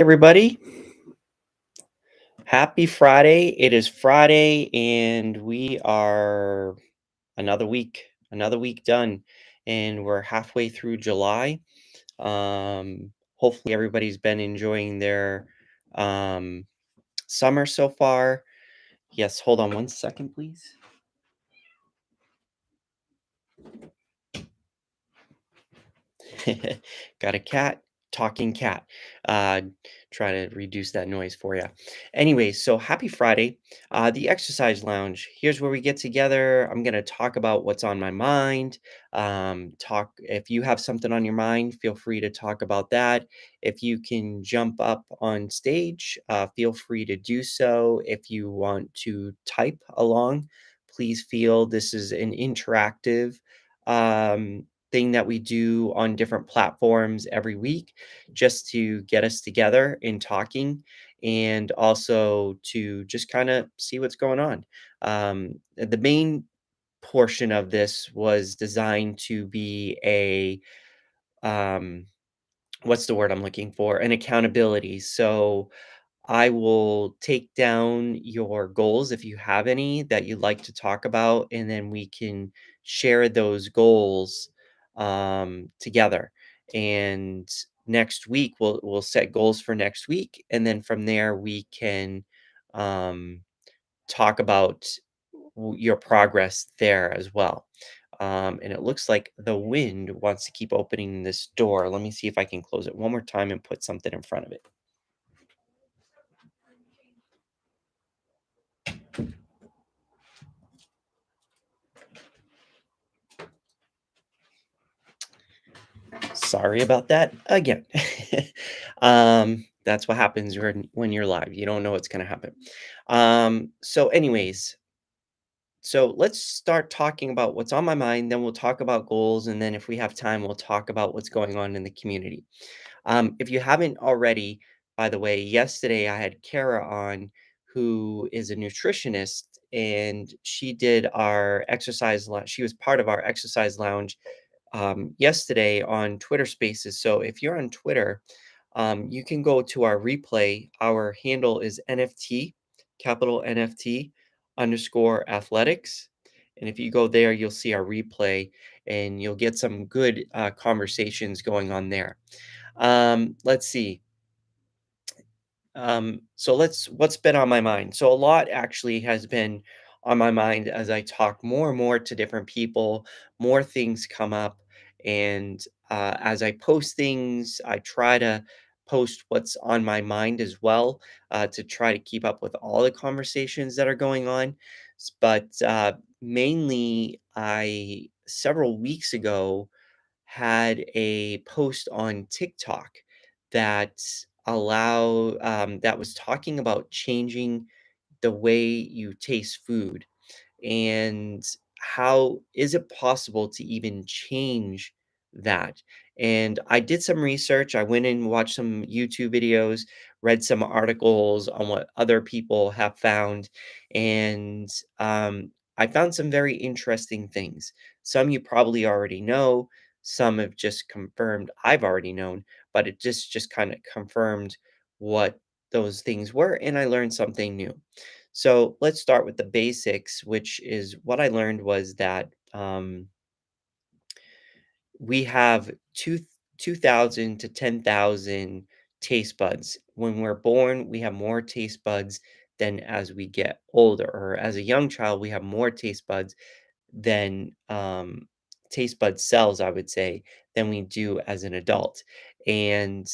Everybody, happy Friday. It is Friday and we are another week done and we're halfway through July. Hopefully everybody's been enjoying their um summer so far. Yes, hold on one second, please. Got a cat, talking cat. Uh, try to reduce that noise for you. Anyway, so happy Friday. The Exercise Lounge. Here's where we get together. I'm going to talk about what's on my mind. Talk if you have something on your mind, feel free to talk about that. If you can jump up on stage, feel free to do so. If you want to type along, please feel this is an interactive. Thing that we do on different platforms every week just to get us together in talking and also to just kind of see what's going on. The main portion of this was designed to be a um, what's the word I'm looking for? An accountability. So I will take down your goals if you have any that you'd like to talk about, and then we can share those goals together. And next week we'll set goals for next week, and then from there we can um, talk about your progress there as well. And it looks like the wind wants to keep opening this door. Let me see if I can close it one more time and put something in front of it. Sorry about that again. That's what happens when you're live. You don't know what's going to happen. Anyways, so let's start talking about what's on my mind. Then we'll talk about goals, and then if we have time, we'll talk about what's going on in the community. If you haven't already, by the way, yesterday I had Kara on, who is a nutritionist, and she did our exercise. She was part of our exercise lounge yesterday on Twitter Spaces. So if you're on Twitter, you can go to our replay. Our handle is NFT, capital NFT underscore athletics. And if you go there, you'll see our replay and you'll get some good conversations going on there. Let's see. What's been on my mind? So a lot actually has been on my mind as I talk more and more to different people, more things come up. And as I post things, I try to post what's on my mind as well to try to keep up with all the conversations that are going on. Mainly, I several weeks ago had a post on TikTok that that was talking about changing the way you taste food and how is it possible to even change that? And I did some research. I went and watched some YouTube videos, read some articles on what other people have found, and I found some very interesting things. Some you probably already know, some have just confirmed I've already known, but it just kind of confirmed what those things were, and I learned something new. So let's start with the basics, which is what I learned was that we have 2,000 to 10,000 taste buds. When we're born, we have more taste buds than as we get older, or as a young child, we have more taste buds than taste bud cells, I would say, than we do as an adult. And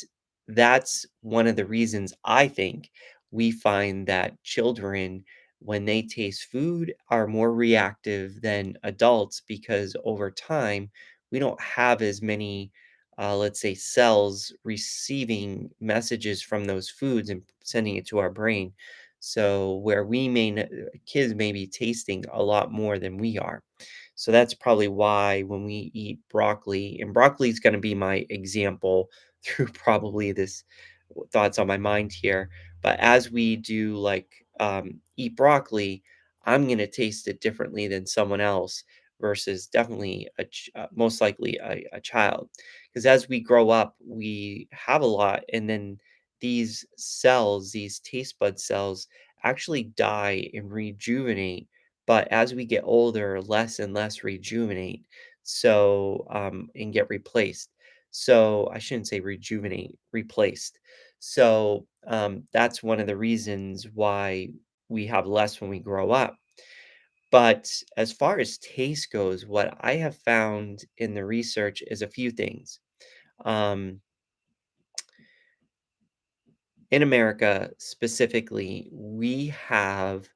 that's one of the reasons I think we find that children, when they taste food, are more reactive than adults because over time, we don't have as many, let's say, cells receiving messages from those foods and sending it to our brain. So, where kids may be tasting a lot more than we are. So that's probably why when we eat broccoli, and broccoli is going to be my example through probably this thoughts on my mind here. But as we do eat broccoli, I'm going to taste it differently than someone else versus definitely most likely a child. Because as we grow up, we have a lot, and then these cells, these taste bud cells, actually die and rejuvenate. But as we get older, less and less rejuvenate. So, and get replaced. So I shouldn't say rejuvenate, replaced. So that's one of the reasons why we have less when we grow up. But as far as taste goes, what I have found in the research is a few things. Um, in America specifically, we have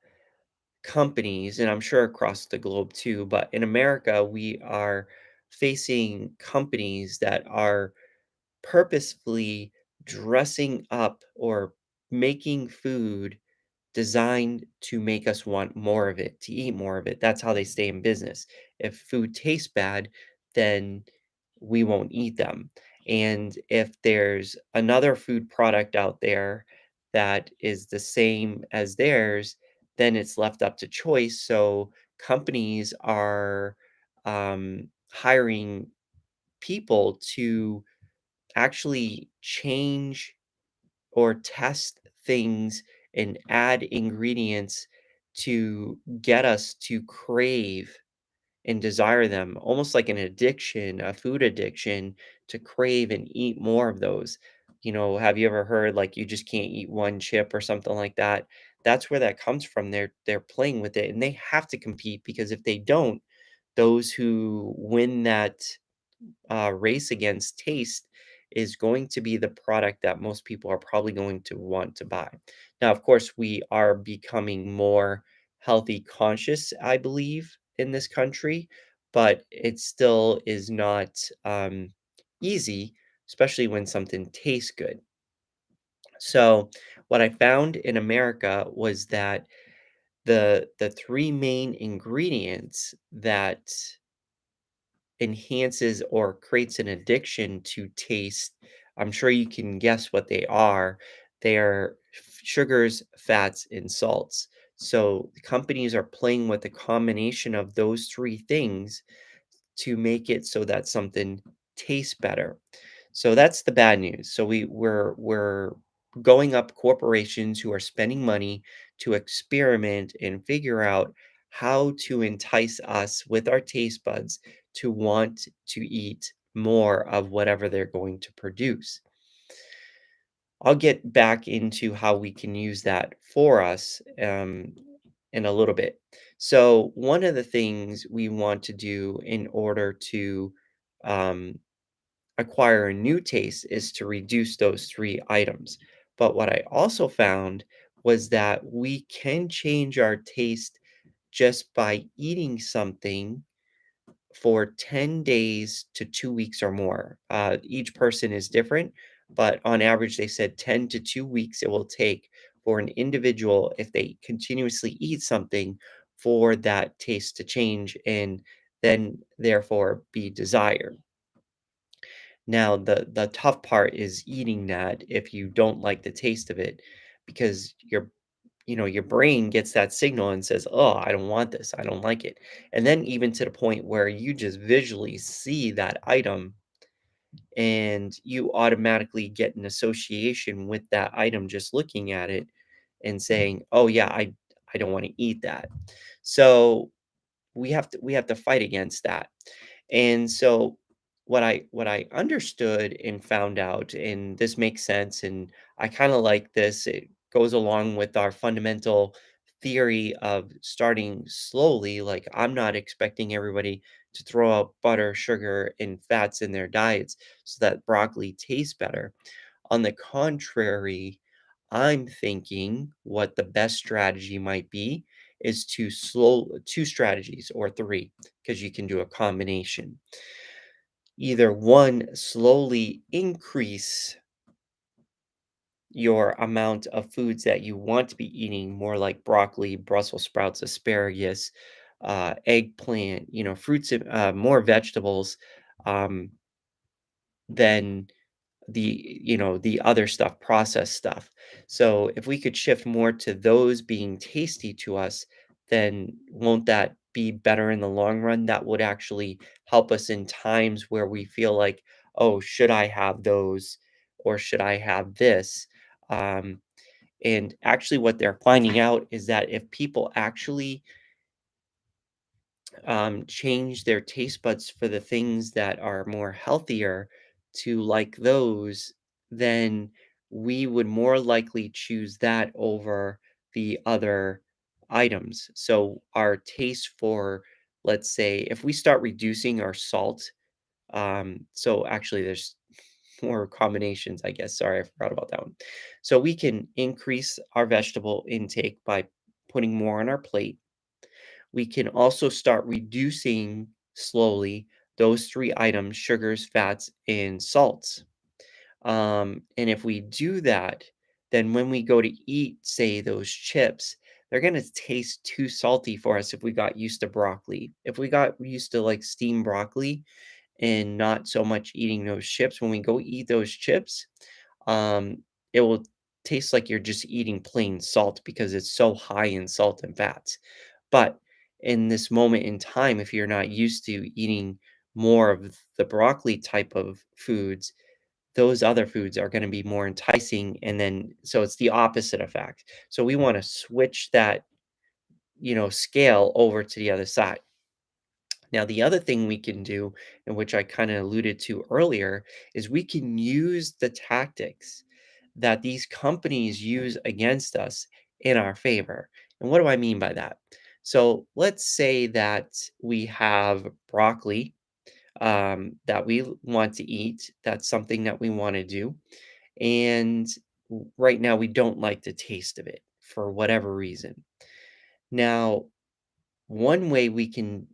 companies, and I'm sure across the globe too, but in America, we are facing companies that are purposefully dressing up or making food designed to make us want more of it, to eat more of it. That's how they stay in business. If food tastes bad, then we won't eat them. And if there's another food product out there that is the same as theirs, then it's left up to choice. So companies are hiring people to actually change or test things and add ingredients to get us to crave and desire them, almost like an addiction, a food addiction, to crave and eat more of those. Have you ever heard like you just can't eat one chip or something like that? That's where that comes from. They're playing with it and they have to compete because if they don't, those who win that race against taste is going to be the product that most people are probably going to want to buy. Now, of course, we are becoming more healthy conscious, I believe, in this country, but it still is not easy, especially when something tastes good. So, what I found in America was that the three main ingredients that enhances or creates an addiction to taste, I'm sure you can guess what they are. They're sugars, fats, and salts. So the companies are playing with a combination of those three things to make it so that something tastes better. So that's the bad news. So we're going up corporations who are spending money to experiment and figure out how to entice us with our taste buds to want to eat more of whatever they're going to produce. I'll get back into how we can use that for us in a little bit. So, one of the things we want to do in order to um, acquire a new taste is to reduce those three items. But what I also found was that we can change our taste just by eating something for 10 days to 2 weeks or more. Each person is different, but on average, they said 10 to 2 weeks it will take for an individual, if they continuously eat something, for that taste to change and then therefore be desired. Now, the tough part is eating that if you don't like the taste of it, because your brain gets that signal and says, "Oh, I don't want this. I don't like it." And then even to the point where you just visually see that item and you automatically get an association with that item just looking at it and saying, "Oh yeah, I don't want to eat that." So we have to fight against that. And so what I understood and found out, and this makes sense, and I kind of like this. It goes along with our fundamental theory of starting slowly. Like I'm not expecting everybody to throw out butter, sugar, and fats in their diets so that broccoli tastes better. On the contrary, I'm thinking what the best strategy might be is to slow two strategies or three, because you can do a combination. Either one, slowly increase your amount of foods that you want to be eating, more like broccoli, Brussels sprouts, asparagus, eggplant, fruits, and more vegetables um, than the other stuff, processed stuff. So if we could shift more to those being tasty to us, then won't that be better in the long run? That would actually help us in times where we feel like, oh, should I have those or should I have this? And actually, what they're finding out is that if people actually change their taste buds for the things that are more healthier to like those, then we would more likely choose that over the other items. So our taste for, let's say, if we start reducing our salt, so actually there's more combinations, I guess. Sorry, I forgot about that one. So we can increase our vegetable intake by putting more on our plate. We can also start reducing slowly those 3 items: sugars, fats, and salts. And if we do that, then when we go to eat, say, those chips, they're gonna taste too salty for us if we got used to broccoli. If we got used to, like, steamed broccoli and not so much eating those chips, when we go eat those chips, it will taste like you're just eating plain salt because it's so high in salt and fats. But in this moment in time, if you're not used to eating more of the broccoli type of foods, those other foods are going to be more enticing. And then, so it's the opposite effect. So we want to switch that, scale over to the other side. Now, the other thing we can do, and which I kind of alluded to earlier, is we can use the tactics that these companies use against us in our favor. And what do I mean by that? So let's say that we have broccoli that we want to eat. That's something that we want to do. And right now, we don't like the taste of it for whatever reason. Now, one way we can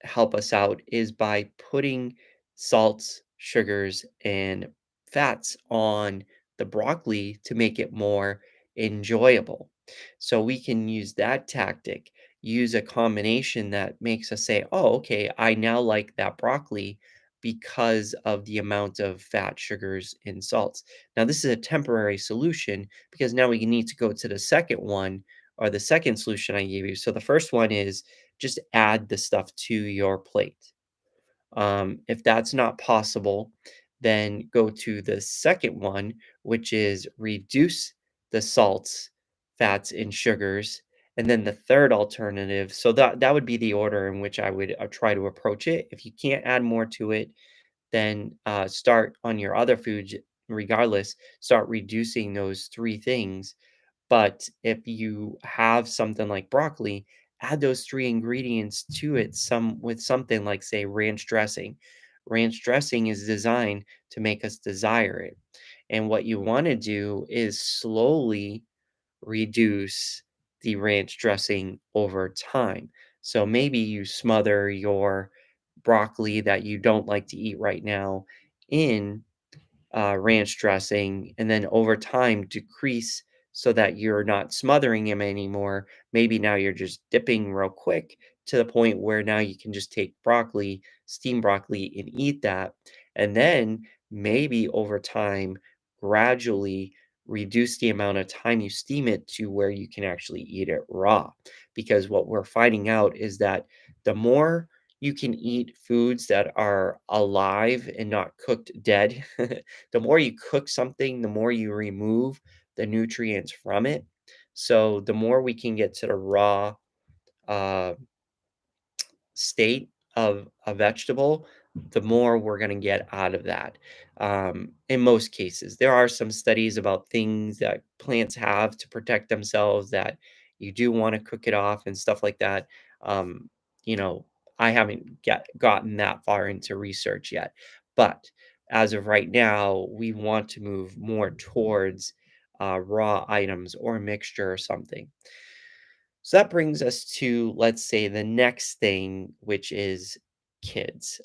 help us out is by putting salts, sugars, and fats on the broccoli to make it more enjoyable. So we can use that tactic, use a combination that makes us say, oh, okay, I now like that broccoli because of the amount of fat, sugars, and salts. Now, this is a temporary solution because now we need to go to the second one or the second solution I gave you. So the first one is just add the stuff to your plate. If that's not possible, then go to the second one, which is reduce the salts, fats, and sugars. And then the third alternative, so that would be the order in which I would try to approach it. If you can't add more to it, then start on your other foods. Regardless, start reducing those 3 things, but if you have something like broccoli, add those 3 ingredients to it some with something like, say, ranch dressing. Ranch dressing is designed to make us desire it. And what you wanna do is slowly reduce the ranch dressing over time. So maybe you smother your broccoli that you don't like to eat right now in ranch dressing, and then over time decrease so that you're not smothering him anymore. Maybe now you're just dipping real quick to the point where now you can just take broccoli, steam broccoli, and eat that. And then maybe over time, gradually reduce the amount of time you steam it to where you can actually eat it raw. Because what we're finding out is that the more you can eat foods that are alive and not cooked dead, the more you cook something, the more you remove the nutrients from it. So the more we can get to the raw uh, state of a vegetable, the more we're going to get out of that. In most cases, there are some studies about things that plants have to protect themselves that you do want to cook it off and stuff like that. Um, you know, I haven't gotten that far into research yet, but as of right now, we want to move more towards raw items or a mixture or something. So that brings us to, let's say, the next thing, which is kids,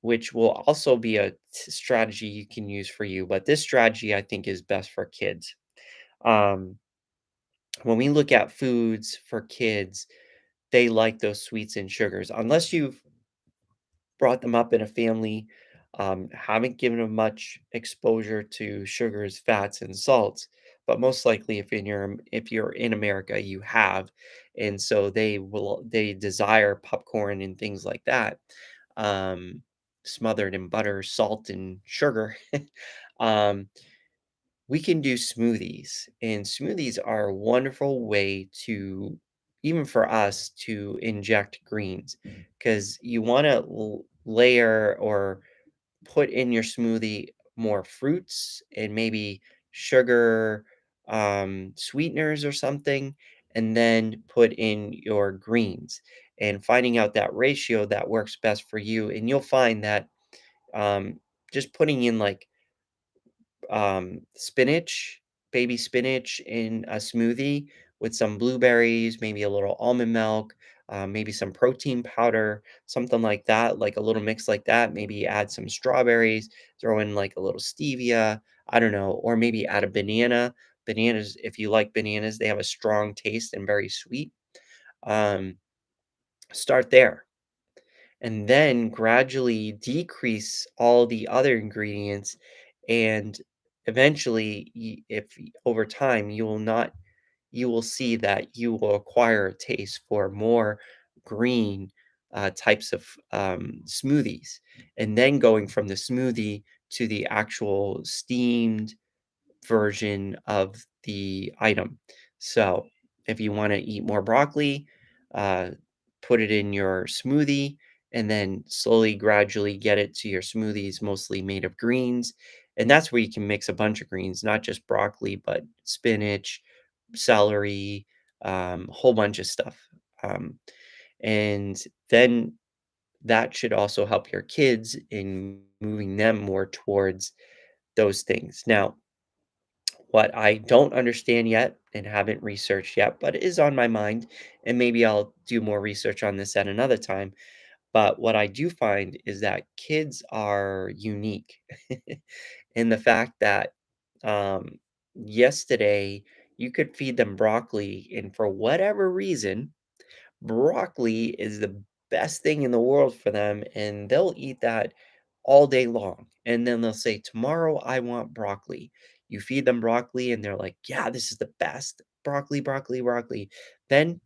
which will also be a strategy you can use for you. But this strategy, I think, is best for kids. Um, when we look at foods for kids, they like those sweets and sugars. Unless you've brought them up in a family, haven't given them much exposure to sugars, fats, and salts. But most likely, if you're in America, you have, and so they desire popcorn and things like that, um, smothered in butter, salt, and sugar. um, we can do smoothies, and smoothies are a wonderful way to, even for us, to inject greens because you want to layer or put in your smoothie more fruits and maybe sugar, sweeteners or something, and then put in your greens and finding out that ratio that works best for you. And you'll find that just putting in like spinach, baby spinach in a smoothie with some blueberries, maybe a little almond milk, maybe some protein powder, something like that, like a little mix like that. Maybe add some strawberries, throw in like a little stevia, I don't know, or maybe add a banana. Bananas, if you like bananas, they have a strong taste and very sweet. Um, Start there and then gradually decrease all the other ingredients and eventually over time you will see that you will acquire a taste for more green types of smoothies and then going from the smoothie to the actual steamed version of the item. So, if you wanna eat more broccoli, uh, put it in your smoothie and then slowly, gradually get it to your smoothies mostly made of greens, and that's where you can mix a bunch of greens, not just broccoli, but spinach, celery, a whole bunch of stuff, um, and then that should also help your kids in moving them more towards those things. Now what I don't understand yet and haven't researched yet, but is on my mind, and maybe I'll do more research on this at another time. But what I do find is that kids are unique in the fact that um, yesterday you could feed them broccoli, and for whatever reason, broccoli is the best thing in the world for them, and they'll eat that all day long. And then they'll say, "Tomorrow I want broccoli." You feed them broccoli, and they're like, "Yeah, this is the best. Broccoli, broccoli, broccoli." Then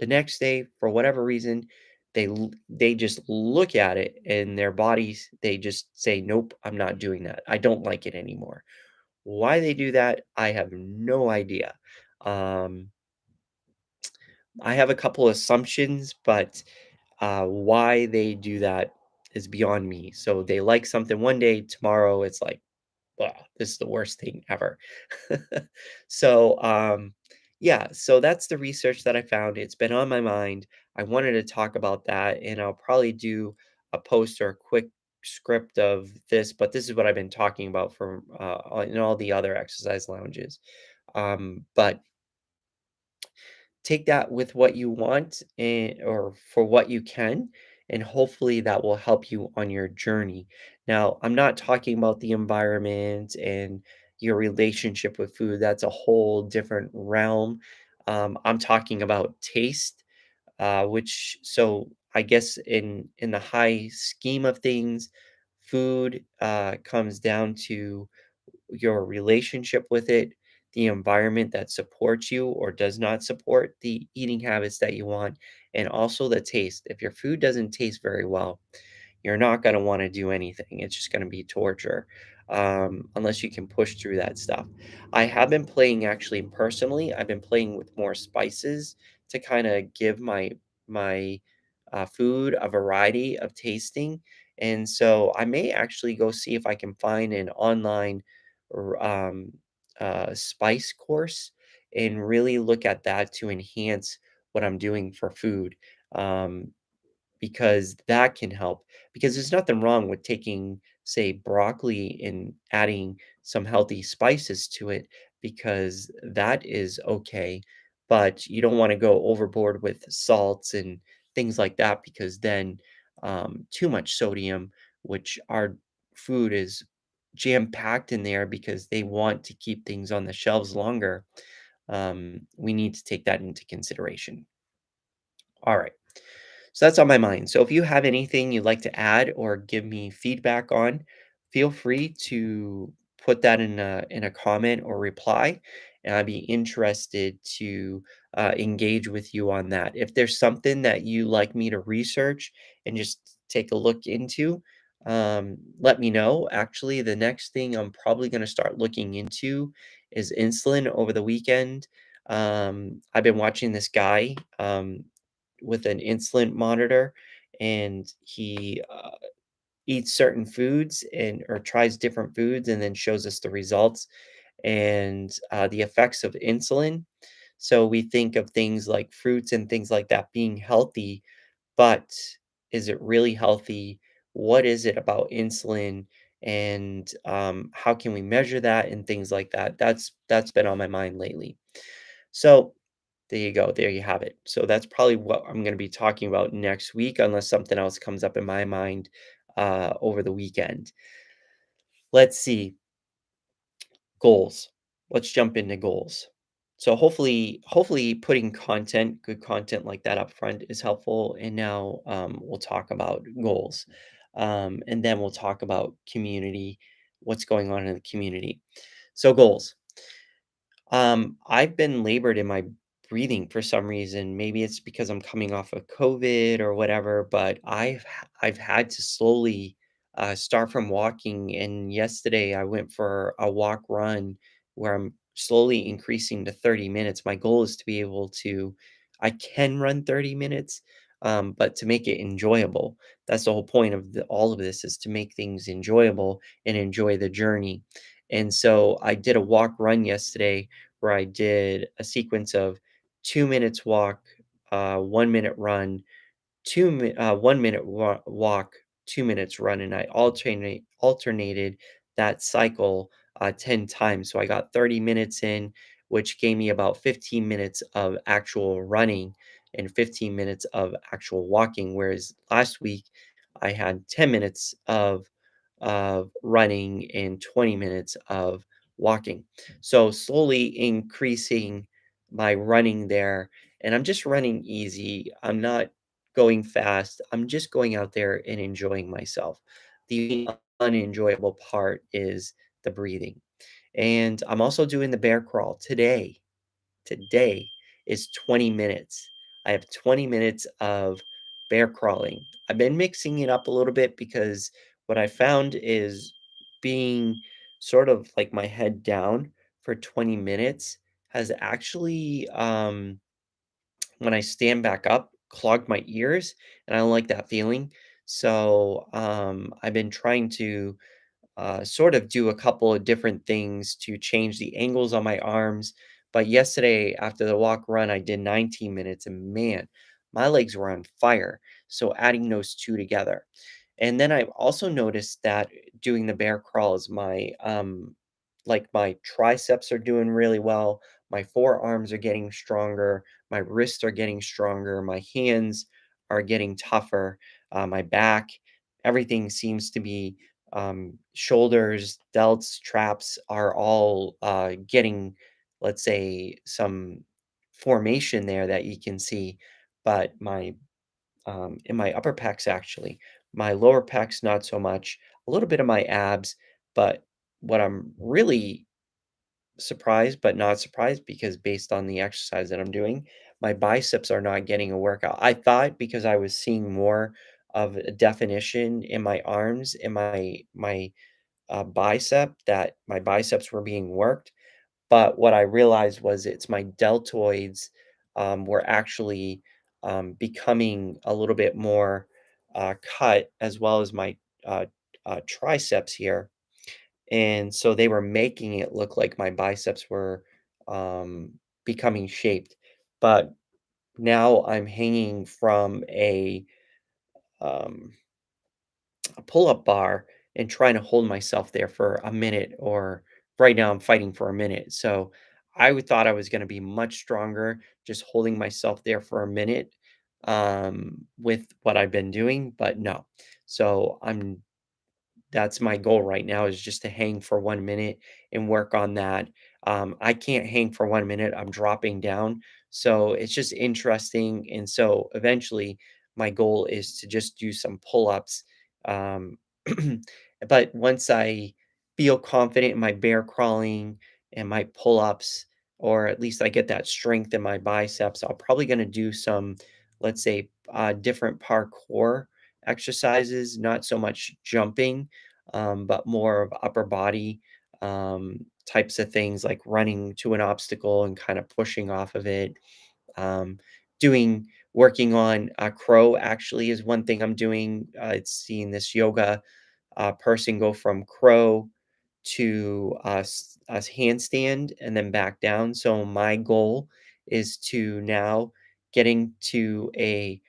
the next day, for whatever reason, they just look at it, and their bodies they just say, "Nope, I'm not doing that. I don't like it anymore." Why they do that, I have no idea. Um, I have a couple assumptions, but why they do that is beyond me. So they like something one day, tomorrow it's like, "Ugh, this is the worst thing ever." So, yeah, so that's the research that I found. It's been on my mind. I wanted to talk about that, and I'll probably do a post or a quick script of this, but this is what I've been talking about for in all the other exercise lounges. But take that with what you want and or for what you can, and hopefully that will help you on your journey. Now, I'm not talking about the environment and your relationship with food. That's a whole different realm. I'm talking about taste, which so I guess in the high scheme of things, food comes down to your relationship with it, the environment that supports you or does not support the eating habits that you want, and also the taste. If your food doesn't taste very well, you're not going to want to do anything. It's just going to be torture unless you can push through that stuff. I have been playing actually personally. I've been playing with more spices to kind of give my food a variety of tasting. And so I may actually go see if I can find an online spice course and really look at that to enhance what I'm doing for food. Um, because that can help. Because there's nothing wrong with taking, say, broccoli and adding some healthy spices to it, because that is okay. But you don't want to go overboard with salts and things like that, because then too much sodium, which our food is jam packed in there because they want to keep things on the shelves longer. We need to take that into consideration. All right. So that's on my mind. So if you have anything you'd like to add or give me feedback on, feel free to put that in a comment or reply, and I'd be interested to engage with you on that. If there's something that you like me to research and just take a look into, let me know. Actually, the next thing I'm probably going to start looking into is insulin over the weekend. I've been watching this guy with an insulin monitor, and he eats certain foods and or tries different foods and then shows us the results and the effects of insulin. So we think of things like fruits and things like that being healthy, but is it really healthy? What is it about insulin? And how can we measure that and things like that? That's been on my mind lately. So there you go. There you have it. So that's probably what I'm going to be talking about next week, unless something else comes up in my mind over the weekend. Let's see. Goals. Let's jump into goals. So hopefully putting good content like that up front is helpful. And now we'll talk about goals. And then we'll talk about community, what's going on in the community. So goals. I've been labored in my breathing for some reason. Maybe it's because I'm coming off of COVID or whatever, but I've had to slowly start from walking. And yesterday I went for a walk run where I'm slowly increasing to 30 minutes. My goal is to be able to, I can run 30 minutes, but to make it enjoyable. That's the whole point of all of this is to make things enjoyable and enjoy the journey. And so I did a walk run yesterday where I did a sequence of 2 minutes walk, 1 minute run, 1 minute walk, 2 minutes run, and I alternated that cycle 10 times. So I got 30 minutes in, which gave me about 15 minutes of actual running and 15 minutes of actual walking. Whereas last week I had 10 minutes of running and 20 minutes of walking. So slowly increasing my running there. And I'm just running easy. I'm not going fast. I'm just going out there and enjoying myself. The unenjoyable part is the breathing. And I'm also doing the bear crawl today. Today is 20 minutes. I have 20 minutes of bear crawling. I've been mixing it up a little bit because what I found is being sort of like my head down for 20 minutes has actually when I stand back up, clogged my ears, and I don't like that feeling. So I've been trying to sort of do a couple of different things to change the angles on my arms. But yesterday, after the walk run, I did 19 minutes, and man, my legs were on fire. So adding those two together. And then I also noticed that doing the bear crawl is my triceps are doing really well. My forearms are getting stronger. My wrists are getting stronger. My hands are getting tougher. My back, everything seems to be shoulders, delts, traps are all getting, let's say, some formation there that you can see. But my in my upper pecs, actually, my lower pecs, not so much. A little bit of my abs, but what I'm really surprised, but not surprised because based on the exercise that I'm doing, my biceps are not getting a workout. I thought because I was seeing more of a definition in my arms and my bicep that my biceps were being worked, but what I realized was it's my deltoids were actually becoming a little bit more cut, as well as my uh, triceps here, and so they were making it look like my biceps were um, becoming shaped. But now I'm hanging from um, a pull-up bar and trying to hold myself there for a minute, or right now I'm fighting for a minute. So thought I was going to be much stronger just holding myself there for a minute with what I've been doing, but no. So that's my goal right now is just to hang for 1 minute and work on that. I can't hang for 1 minute, I'm dropping down. So it's just interesting. And so eventually my goal is to just do some pull-ups. Um, but once I feel confident in my bear crawling and my pull-ups, or at least I get that strength in my biceps, I'm probably going to do some, let's say, different parkour exercises, not so much jumping, but more of upper body types of things like running to an obstacle and kind of pushing off of it. Um, doing Working on crow actually is one thing I'm doing. It's seeing this yoga person go from crow to a handstand and then back down. So my goal is to now getting to a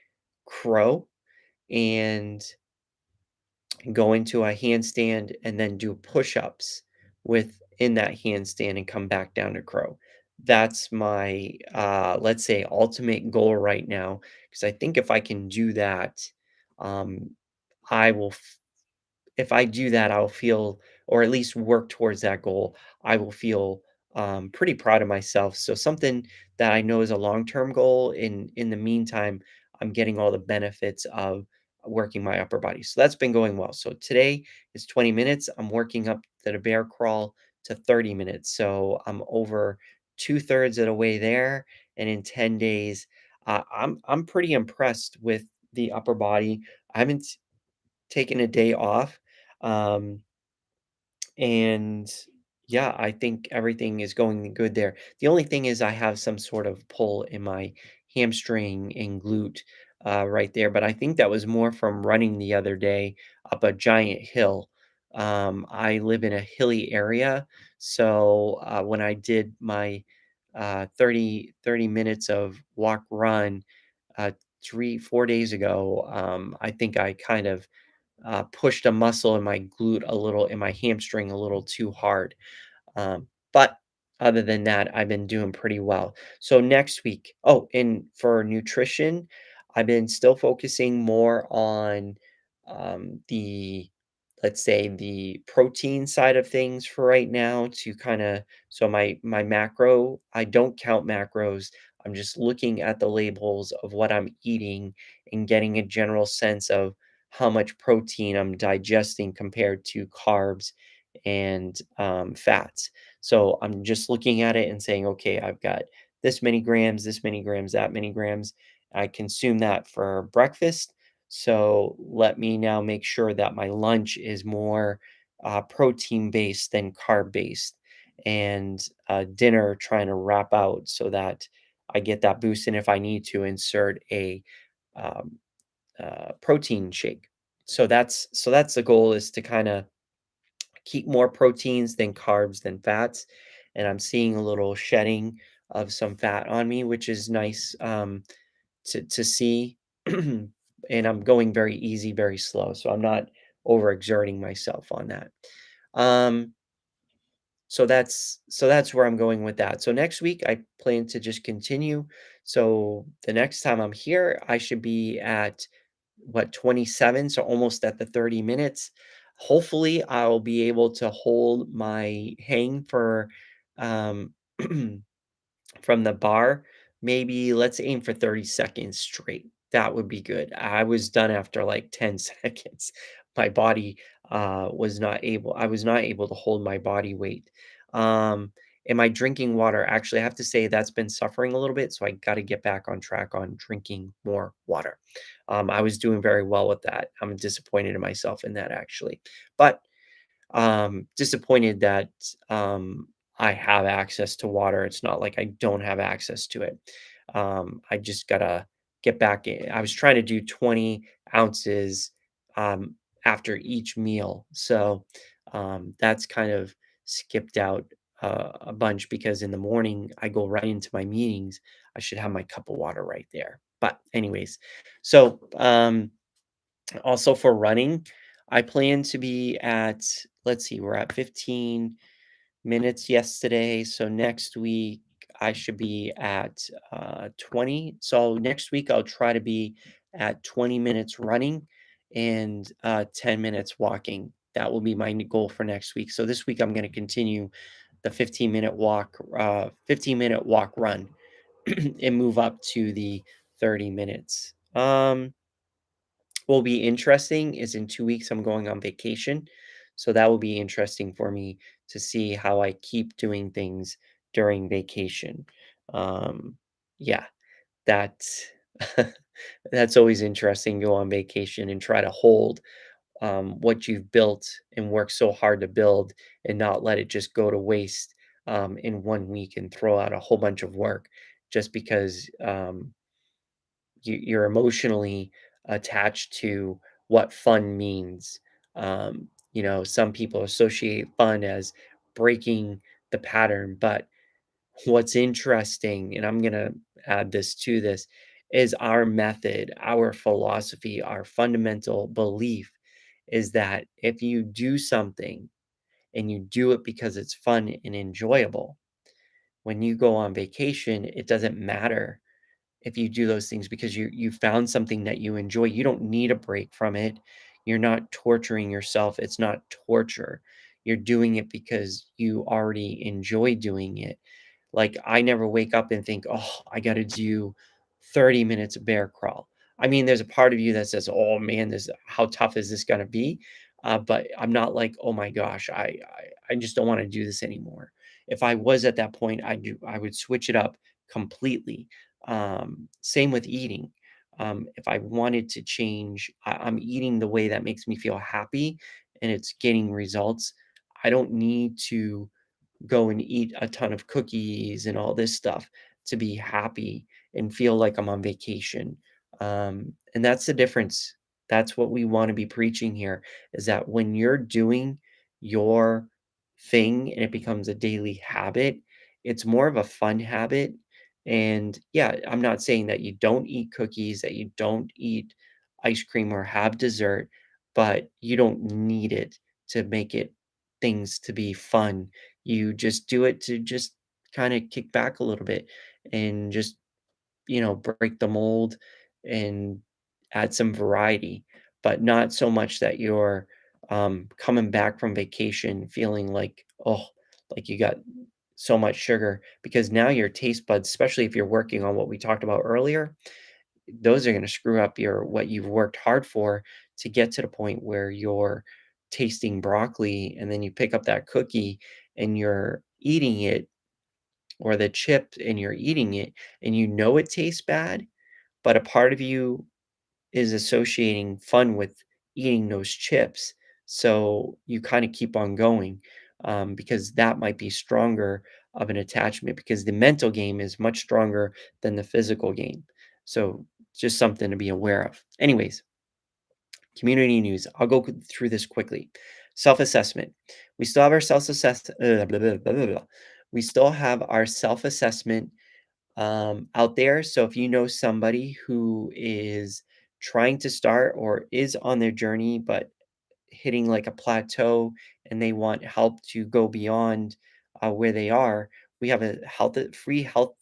crow and go into a handstand and then do push-ups within that handstand and come back down to crow. That's my let's say ultimate goal right now because I think if I can do that, um, I will if I do that, I'll feel, or at least work towards that goal, I will feel pretty proud of myself. So something that I know is a long-term goal. In the meantime, I'm getting all the benefits of working my upper body. So that's been going well. So today is 20 minutes. I'm working up to the bear crawl to 30 minutes. So I'm over two-thirds of the way there. And in 10 days, I'm pretty impressed with the upper body. I haven't taken a day off. Um, and yeah, I think everything is going good there. The only thing is I have some sort of pull in my hamstring and glute right there, but I think that was more from running the other day up a giant hill. I live in a hilly area, so when I did my 30 minutes of walk run 4 days ago, I think I kind of pushed a muscle in my glute a little, in my hamstring a little too hard. But other than that, I've been doing pretty well. So next week, oh, and for nutrition, I've been still focusing more on the, let's say, the protein side of things for right now to kind of, so my macro, I don't count macros. I'm just looking at the labels of what I'm eating and getting a general sense of how much protein I'm digesting compared to carbs and fats. So I'm just looking at it and saying, okay, I've got this many grams, that many grams. I consume that for breakfast. So let me now make sure that my lunch is more protein based than carb based, and dinner trying to wrap out so that I get that boost. And if I need to insert a um, protein shake. So that's the goal, is to kind of keep more proteins than carbs than fats, and I'm seeing a little shedding of some fat on me, which is nice to see. And I'm going very easy, very slow, so I'm not overexerting myself on that. Um, so that's where I'm going with that. So next week I plan to just continue. So the next time I'm here, I should be at what, 27, so almost at the 30 minutes. Hopefully I'll be able to hold my hang for um from the bar, maybe let's aim for 30 seconds straight. That would be good. I was done after like 10 seconds. My body I was not able to hold my body weight. And my drinking water, actually, I have to say that's been suffering a little bit. So I got to get back on track on drinking more water. I was doing very well with that. I'm disappointed in myself in that, actually. But disappointed that I have access to water. It's not like I don't have access to it. I just gotta get back in. I was trying to do 20 ounces um, after each meal, so that's kind of skipped out a bunch because in the morning I go right into my meetings. I should have my cup of water right there. But anyways, so also for running, I plan to be at, let's see, we're at 15 minutes yesterday. So next week, I should be at 20. So next week, I'll try to be at 20 minutes running and 10 minutes walking. That will be my goal for next week. So this week, I'm going to continue the 15-minute walk run and move up to the 30 minutes. Will be interesting is in 2 weeks, I'm going on vacation, so that will be interesting for me to see how I keep doing things during vacation. Um, yeah, that, That's always interesting. Go on vacation and try to hold what you've built and worked so hard to build and not let it just go to waste in 1 week and throw out a whole bunch of work just because you're emotionally attached to what fun means. Some people associate fun as breaking the pattern, but what's interesting, and I'm going to add this to this, is our method, our philosophy, our fundamental belief is that if you do something and you do it because it's fun and enjoyable, when you go on vacation, it doesn't matter if you do those things because you found something that you enjoy. You don't need a break from it. You're not torturing yourself. It's not torture. You're doing it because you already enjoy doing it. Like, I never wake up and think, "Oh, I gotta do 30 minutes of bear crawl." I mean, there's a part of you that says, "Oh, man, this how tough is this gonna be?" But I'm not like, "Oh my gosh, I just don't wanna do this anymore." If I was at that point, I would switch it up completely. Same with eating. If I wanted to change, I'm eating the way that makes me feel happy and it's getting results. I don't need to go and eat a ton of cookies and all this stuff to be happy and feel like I'm on vacation. And that's the difference. That's what we want to be preaching here is that when you're doing your thing and it becomes a daily habit, it's more of a fun habit. And yeah, I'm not saying that you don't eat cookies, that you don't eat ice cream or have dessert, but you don't need it to make it things to be fun. You just do it to just kinda kick back a little bit and just, break the mold and add some variety, but not so much that you're, coming back from vacation feeling like, "Oh," like you got so much sugar because now your taste buds, especially if you're working on what we talked about earlier, those are gonna screw up your what you've worked hard for to get to the point where you're tasting broccoli, and then you pick up that cookie and you're eating it or the chip and you're eating it, and you know it tastes bad, but a part of you is associating fun with eating those chips, so you kinda keep on going, because that might be stronger of an attachment because the mental game is much stronger than the physical game. So, just something to be aware of. Anyways, community news. I'll go through this quickly. Self-assessment. We still have our self-assess We still have our self-assessment out there. So if you know somebody who is trying to start or is on their journey, but hitting like a plateau and they want help to go beyond where they are, we have a free health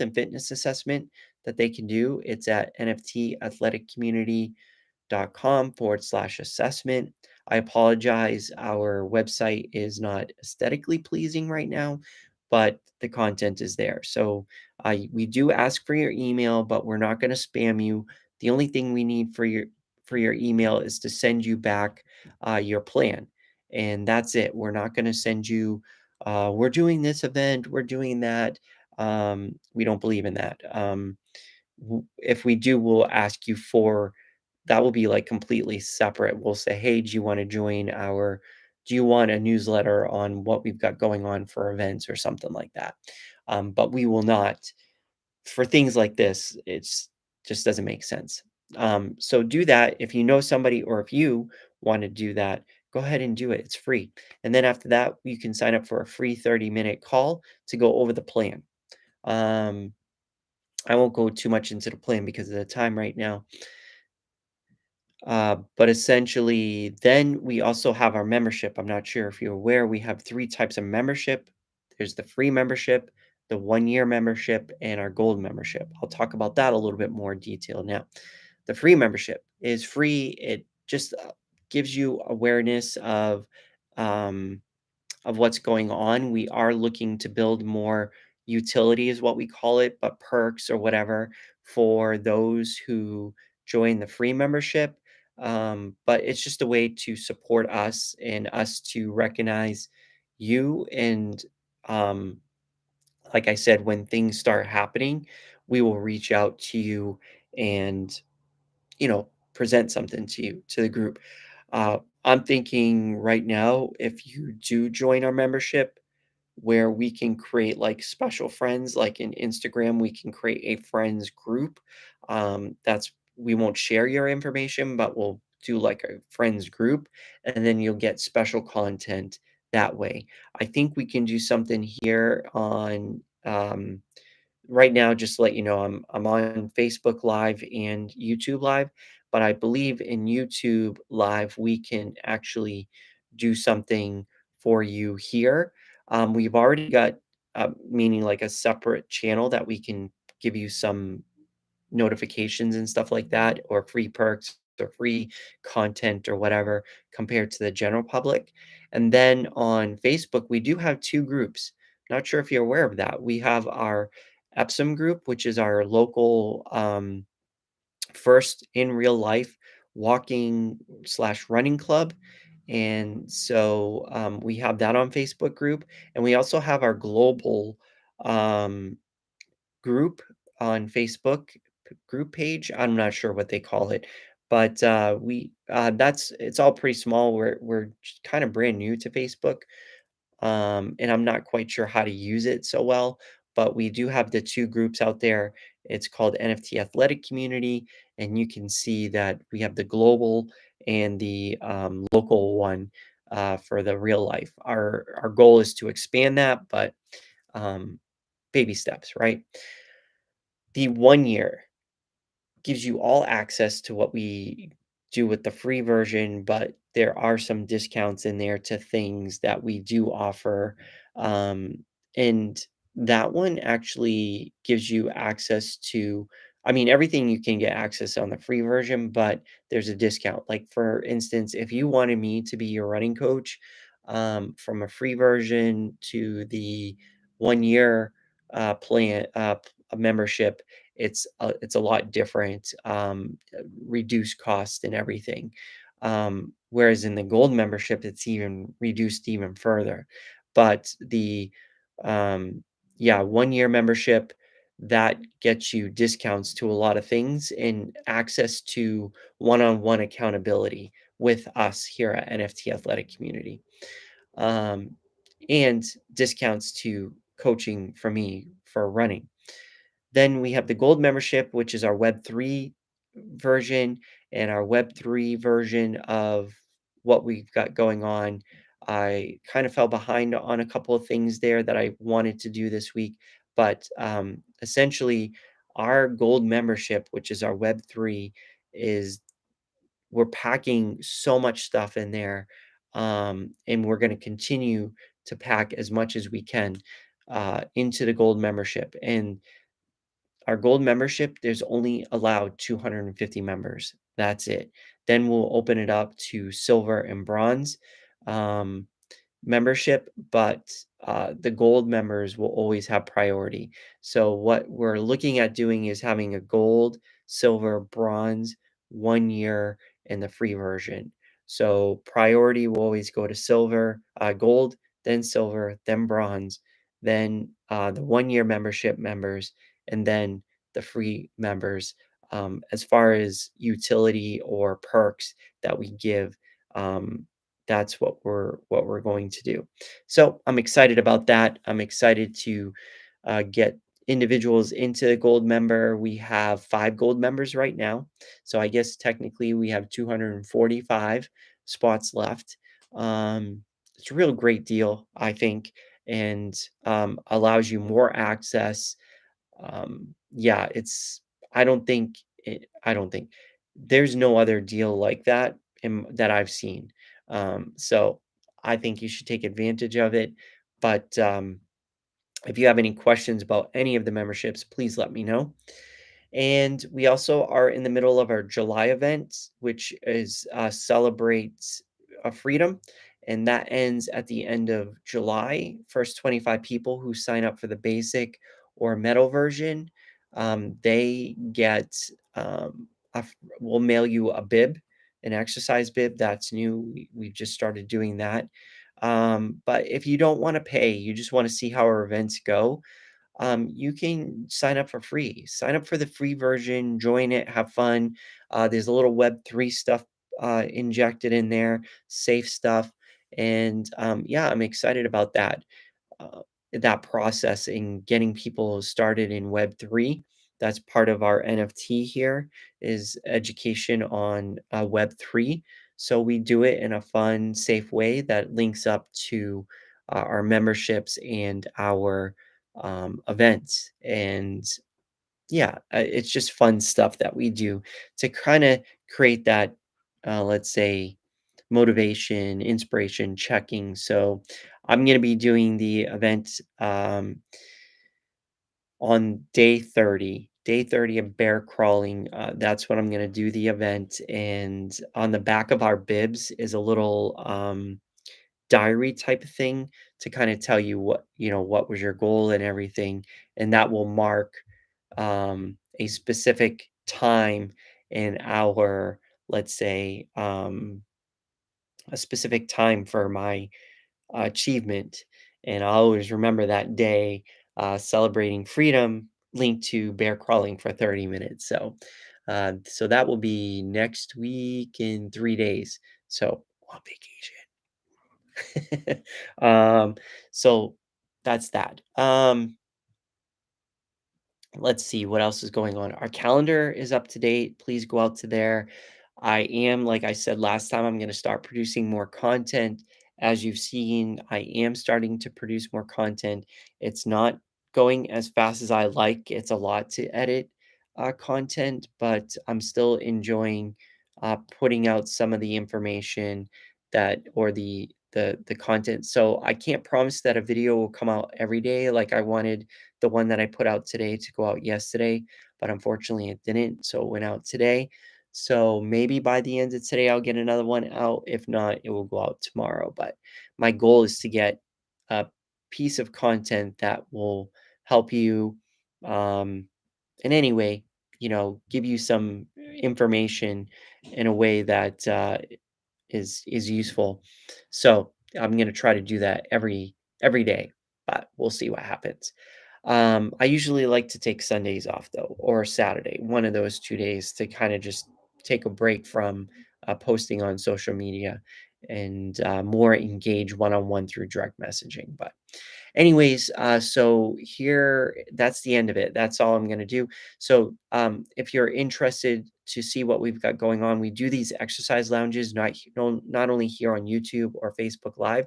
and fitness assessment that they can do. It's at NFT Athletic Community com/assessment. I apologize. Our website is not aesthetically pleasing right now, but the content is there. So we do ask for your email, but we're not going to spam you. The only thing we need for your email is to send you back your plan, and that's it. We're not going to send you. We're doing this event. We're doing that. We don't believe in that. If we do, we'll ask you for that will be, like, completely separate. We'll say, "Hey, do you want a newsletter on what we've got going on for events?" Or something like that. But we will not for things like this, it's just doesn't make sense. So do that. If you know somebody or if you wanna do that, go ahead and do it. It's free. And then after that, you can sign up for a free 30-minute call to go over the plan. Um, I won't go too much into the plan because of the time right now. But essentially, then we also have our membership. I'm not sure if you're aware, we have three types of membership. There's the free membership, the 1 year membership, and our gold membership. I'll talk about that a little bit more in detail now. The free membership is free. It just gives you awareness um, of what's going on. We are looking to build more utility, is what we call it, but perks or whatever for those who join the free membership. But it's just a way to support us and us to recognize you. And um, like I said, when things start happening, we will reach out to you and, present something to you, to the group. I'm thinking right now, if you do join our membership, where we can create like special friends, like in Instagram, we can create a friends group. That's we won't share your information, but we'll do like a friends group, and then you'll get special content that way. I think we can do something here on right now, just to let you know, I'm on Facebook Live and YouTube Live, but I believe in YouTube Live we can actually do something for you here. We've already got, meaning like a separate channel that we can give you some notifications and stuff like that, or free perks or free content or whatever compared to the general public. And then on Facebook, we do have two groups. Not sure if you're aware of that. We have our Epsom group, which is our local first in real life walking slash running club. And so we have that on Facebook group. And we also have our global um, group on Facebook, group page. I'm not sure what they call it, but we that's it's all pretty small. We're kind of brand new to Facebook, and I'm not quite sure how to use it so well. But we do have the two groups out there. It's called NFT Athletic Community, and you can see that we have the global and the local one for the real life. Our goal is to expand that, but um, baby steps, right? The 1 year gives you all access to what we do with the free version, but there are some discounts in there to things that we do offer. And that one actually gives you access to, I mean, everything you can get access on the free version, but there's a discount. Like, for instance, if you wanted me to be your running coach, from a free version to the 1 year plan, a membership, it's a lot different, reduced cost and everything. Whereas in the gold membership, it's even reduced even further. But the yeah, 1 year membership that gets you discounts to a lot of things and access to one-on-one accountability with us here at NFT Athletic Community. Um, and discounts to coaching for me for running. Then we have the gold membership, which is our Web3 version, and our Web3 version of what we've got going on. I kind of fell behind on a couple of things there that I wanted to do this week, but essentially, our gold membership, which is our Web3, is we're packing so much stuff in there, and we're going to continue to pack as much as we can into the gold membership. And our gold membership, there's only allowed 250 members. That's it. Then we'll open it up to silver and bronze um, membership, but the gold members will always have priority. So, what we're looking at doing is having a gold, silver, bronze, 1 year, and the free version. So, priority will always go to gold, then silver, then bronze, then the 1 year membership members, and then the free members. As far as utility or perks that we give, that's what we're going to do. So I'm excited about that. I'm excited to get individuals into the gold member. We have 5 gold members right now, so I guess technically we have 245 spots left. It's a real great deal, I think, and allows you more access. Yeah, I don't think there's no other deal like that that I've seen. So I think you should take advantage of it. But if you have any questions about any of the memberships, please let me know. And we also are in the middle of our July event, which is celebrates freedom, and that ends at the end of July. First 25 people who sign up for the basic or metal version, they get we'll mail you a bib, an exercise bib. That's new. We've just started doing that. But if you don't want to pay, you just want to see how our events go, you can sign up for free. Sign up for the free version, join it, have fun. There's a little Web3 stuff injected in there, safe stuff. And yeah, I'm excited about uh, that process in getting people started in Web3. That's part of our NFT here is education on Web3. So we do it in a fun, safe way that links up to our memberships and our events. And yeah, it's just fun stuff that we do to kind of create that, let's say, motivation, inspiration, checking. So I'm going to be doing the event on day 30. Day 30 of bear crawling. That's when I'm going to do the event. And on the back of our bibs is a little diary type of thing to kind of tell you what was your goal and everything. And that will mark a specific time in our, let's say, a specific time for my achievement. And I always remember that day celebrating freedom linked to bear crawling for 30 minutes. So that will be next week in 3 days. So on vacation. So that's that. Let's see what else is going on. Our calendar is up to date. Please go out to there. I am, like I said last time, I'm going to start producing more content. As you've seen, I am starting to produce more content. It's not going as fast as I like. It's a lot to edit content, but I'm still enjoying putting out some of the information that or the content. So I can't promise that a video will come out every day like I wanted the one that I put out today to go out yesterday, but unfortunately it didn't. So it went out today. So maybe by the end of today, I'll get another one out. If not, it will go out tomorrow. But my goal is to get a piece of content that will help you um, in any way, give you some information in a way that is useful. So I'm going to try to do that every day, but we'll see what happens. I usually like to take Sundays off though, or Saturday, one of those 2 days to kind of just take a break from posting on social media and more engage one on one through direct messaging. But anyways, so here, that's the end of it. That's all I'm going to do. So, if you're interested to see what we've got going on, we do these exercise lounges not only here on YouTube or Facebook Live,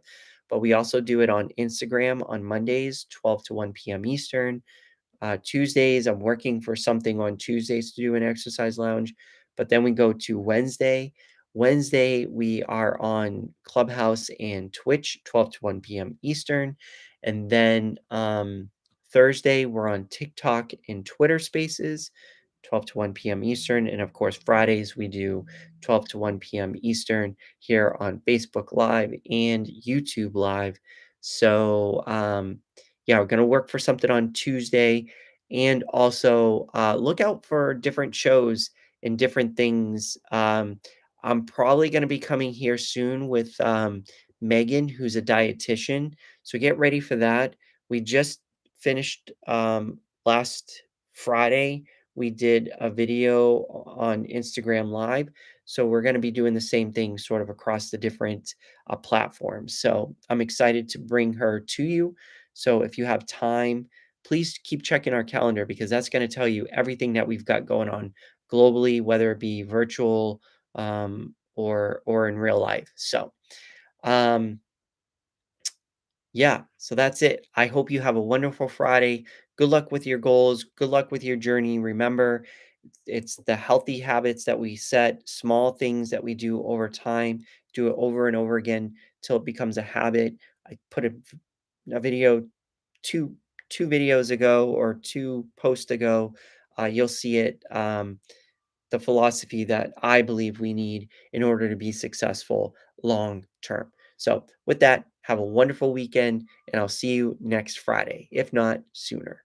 but we also do it on Instagram on Mondays, 12 to 1 p.m. Eastern. Tuesdays, I'm working for something on Tuesdays to do an exercise lounge, but then we go to Wednesday. Wednesday, we are on Clubhouse and Twitch, 12 to 1 p.m. Eastern. And then Thursday, we're on TikTok and Twitter Spaces, 12 to 1 p.m. Eastern. And of course, Fridays, we do 12 to 1 p.m. Eastern here on Facebook Live and YouTube Live. So, yeah, we're going to work for something on Tuesday and also look out for different shows and different things. I'm probably going to be coming here soon with Megan, who's a dietitian. So get ready for that. We just finished last Friday. We did a video on Instagram Live. So we're going to be doing the same thing sort of across the different platforms. So I'm excited to bring her to you. So if you have time, please keep checking our calendar because that's going to tell you everything that we've got going on globally, whether it be virtual or in real life. So um, yeah, so that's it. I hope you have a wonderful Friday. Good luck with your goals. Good luck with your journey. Remember, it's the healthy habits that we set, small things that we do over time, do it over and over again till it becomes a habit. I put a video two two videos ago or two posts ago. You'll see it. The philosophy that I believe we need in order to be successful long term. So, with that, have a wonderful weekend, and I'll see you next Friday, if not sooner.